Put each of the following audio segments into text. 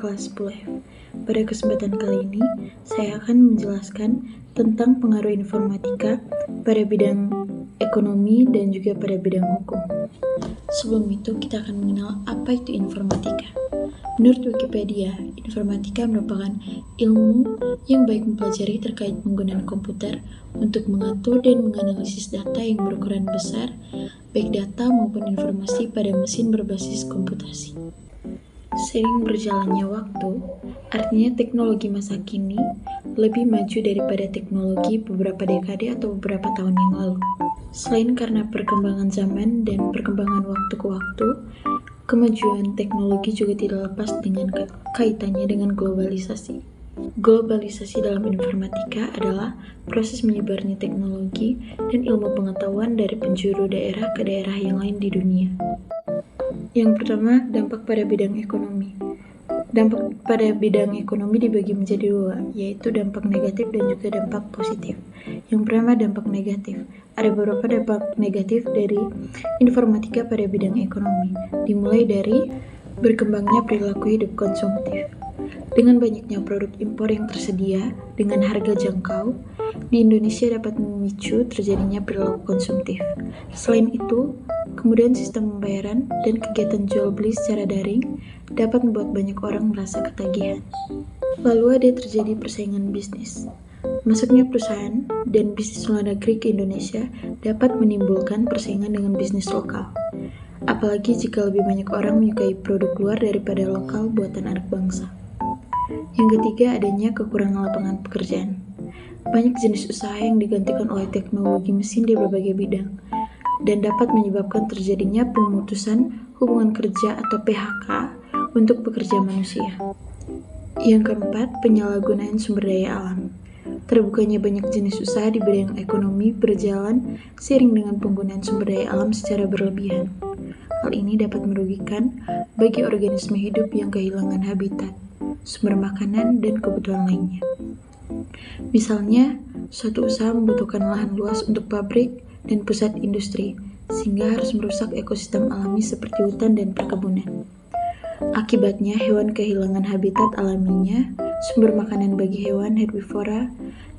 kelas 10F. Pada kesempatan kali ini, saya akan menjelaskan tentang pengaruh informatika pada bidang ekonomi dan juga pada bidang hukum. Sebelum itu, kita akan mengenal apa itu informatika. Menurut Wikipedia, informatika merupakan ilmu yang baik mempelajari terkait penggunaan komputer untuk mengatur dan menganalisis data yang berukuran besar, baik data maupun informasi pada mesin berbasis komputasi. Seiring berjalannya waktu, artinya teknologi masa kini lebih maju daripada teknologi beberapa dekade atau beberapa tahun yang lalu. Selain karena perkembangan zaman dan perkembangan waktu ke waktu, kemajuan teknologi juga tidak lepas dengan kaitannya dengan globalisasi. Globalisasi dalam informatika adalah proses menyebarnya teknologi dan ilmu pengetahuan dari penjuru daerah ke daerah yang lain di dunia. Yang pertama, dampak pada bidang ekonomi. Dampak pada bidang ekonomi dibagi menjadi dua, yaitu dampak negatif dan juga dampak positif. Yang pertama, dampak negatif. Ada beberapa dampak negatif dari informatika pada bidang ekonomi, dimulai dari berkembangnya perilaku hidup konsumtif. Dengan banyaknya produk impor yang tersedia dengan harga jangkau, di Indonesia dapat memicu terjadinya perilaku konsumtif. Selain itu, kemudian sistem pembayaran dan kegiatan jual beli secara daring dapat membuat banyak orang merasa ketagihan. Lalu ada terjadi persaingan bisnis. Masuknya perusahaan dan bisnis luar negeri ke Indonesia dapat menimbulkan persaingan dengan bisnis lokal. Apalagi jika lebih banyak orang menyukai produk luar daripada lokal buatan anak bangsa. Yang ketiga, adanya kekurangan lapangan pekerjaan. Banyak jenis usaha yang digantikan oleh teknologi mesin di berbagai bidang dan dapat menyebabkan terjadinya pemutusan hubungan kerja atau PHK untuk pekerja manusia. Yang keempat, penyalahgunaan sumber daya alam. Terbukanya banyak jenis usaha di bidang ekonomi berjalan seiring dengan penggunaan sumber daya alam secara berlebihan. Hal ini dapat merugikan bagi organisme hidup yang kehilangan habitat, sumber makanan, dan kebutuhan lainnya. Misalnya, suatu usaha membutuhkan lahan luas untuk pabrik dan pusat industri, sehingga harus merusak ekosistem alami seperti hutan dan perkebunan. Akibatnya, hewan kehilangan habitat alaminya, sumber makanan bagi hewan herbivora,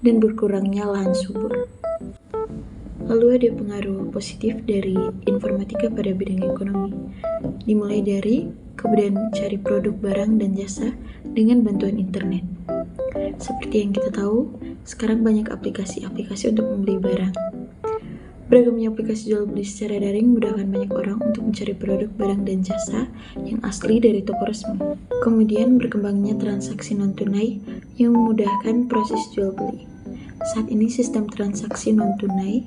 dan berkurangnya lahan subur. Lalu ada pengaruh positif dari informatika pada bidang ekonomi, dimulai dari kemudian mencari produk barang dan jasa dengan bantuan internet. Seperti yang kita tahu, sekarang banyak aplikasi-aplikasi untuk membeli barang. Beragamnya aplikasi jual beli secara daring memudahkan banyak orang untuk mencari produk barang dan jasa yang asli dari toko resmi. Kemudian berkembangnya transaksi non-tunai yang memudahkan proses jual beli. Saat ini sistem transaksi non-tunai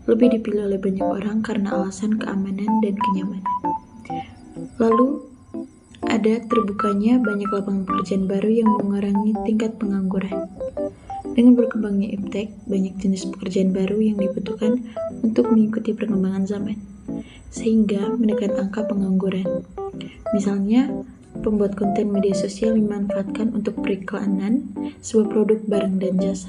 lebih dipilih oleh banyak orang karena alasan keamanan dan kenyamanan. Lalu, ada terbukanya banyak lapangan pekerjaan baru yang mengurangi tingkat pengangguran. Dengan berkembangnya iptek, banyak jenis pekerjaan baru yang dibutuhkan untuk mengikuti perkembangan zaman, sehingga menekan angka pengangguran. Misalnya, pembuat konten media sosial dimanfaatkan untuk periklanan sebuah produk barang dan jasa.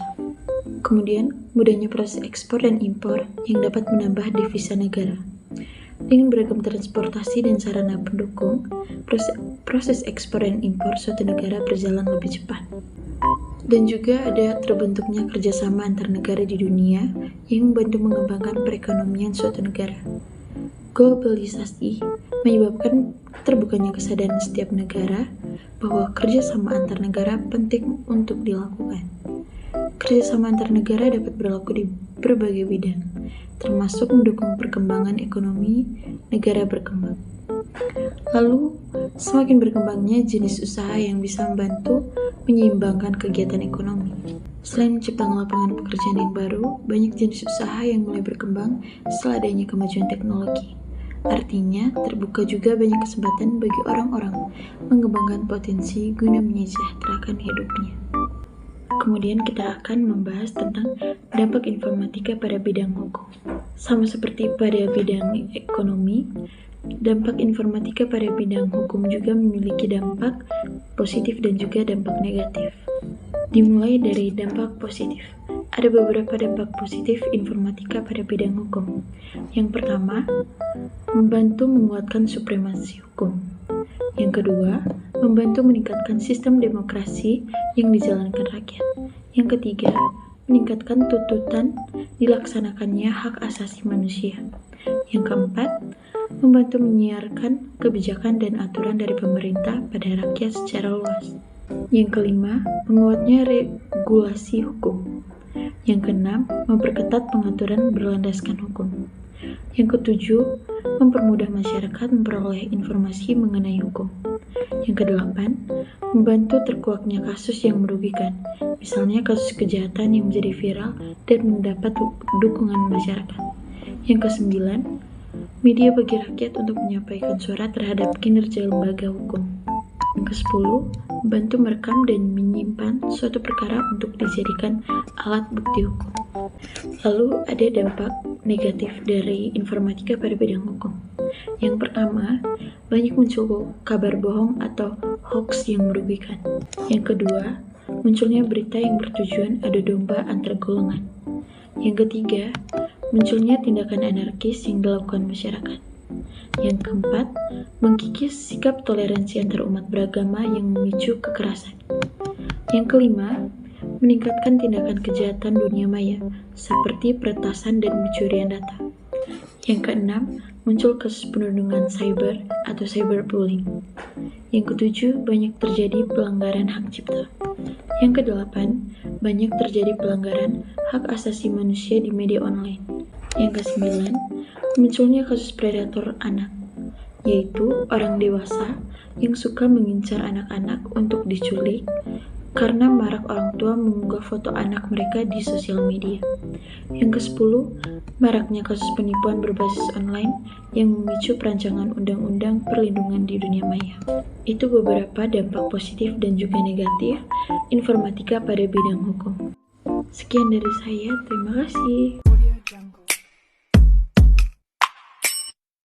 Kemudian, mudahnya proses ekspor dan impor yang dapat menambah devisa negara. Dengan beragam transportasi dan sarana pendukung, proses ekspor dan impor suatu negara berjalan lebih cepat. Dan juga ada terbentuknya kerjasama antar negara di dunia yang membantu mengembangkan perekonomian suatu negara. Globalisasi menyebabkan terbukanya kesadaran setiap negara bahwa kerjasama antar negara penting untuk dilakukan. Kerjasama antar negara dapat berlaku di berbagai bidang, termasuk mendukung perkembangan ekonomi negara berkembang. Lalu, semakin berkembangnya jenis usaha yang bisa membantu menyeimbangkan kegiatan ekonomi. Selain menciptakan lapangan pekerjaan yang baru, banyak jenis usaha yang mulai berkembang setelah adanya kemajuan teknologi. Artinya, terbuka juga banyak kesempatan bagi orang-orang mengembangkan potensi guna menyejahterakan hidupnya. Kemudian kita akan membahas tentang dampak informatika pada bidang hukum. Sama seperti pada bidang ekonomi, dampak informatika pada bidang hukum juga memiliki dampak positif dan juga dampak negatif. Dimulai dari dampak positif. Ada beberapa dampak positif informatika pada bidang hukum. Yang pertama, membantu menguatkan supremasi hukum. Yang kedua, membantu meningkatkan sistem demokrasi yang dijalankan rakyat. Yang ketiga, meningkatkan tuntutan dilaksanakannya hak asasi manusia. Yang keempat, membantu menyiarkan kebijakan dan aturan dari pemerintah pada rakyat secara luas. Yang kelima, menguatnya regulasi hukum. Yang keenam, memperketat pengaturan berlandaskan hukum. Yang ketujuh, mempermudah masyarakat memperoleh informasi mengenai hukum. Yang kedelapan, membantu terkuaknya kasus yang merugikan, misalnya kasus kejahatan yang menjadi viral dan mendapat dukungan masyarakat. Yang kesembilan, media bagi rakyat untuk menyampaikan suara terhadap kinerja lembaga hukum. Yang kesepuluh, membantu merekam dan menyimpan suatu perkara untuk dijadikan alat bukti hukum. Lalu ada dampak negatif dari informatika pada bidang hukum. Yang pertama, banyak muncul kabar bohong atau hoax yang merugikan. Yang kedua, munculnya berita yang bertujuan adu domba antar golongan. Yang ketiga, munculnya tindakan anarkis yang dilakukan masyarakat. Yang keempat, mengkikis sikap toleransi antar umat beragama yang memicu kekerasan. Yang kelima, meningkatkan tindakan kejahatan dunia maya, seperti peretasan dan pencurian data. Yang keenam, muncul kasus penodongan cyber atau cyberbullying. Yang ketujuh, banyak terjadi pelanggaran hak cipta. Yang kedelapan, banyak terjadi pelanggaran hak asasi manusia di media online. Yang kesembilan, munculnya kasus predator anak, yaitu orang dewasa yang suka mengincar anak-anak untuk diculik karena marak orang tua mengunggah foto anak mereka di sosial media. Yang kesepuluh, maraknya kasus penipuan berbasis online yang memicu perancangan undang-undang perlindungan di dunia maya. Itu beberapa dampak positif dan juga negatif informatika pada bidang hukum. Sekian dari saya, terima kasih.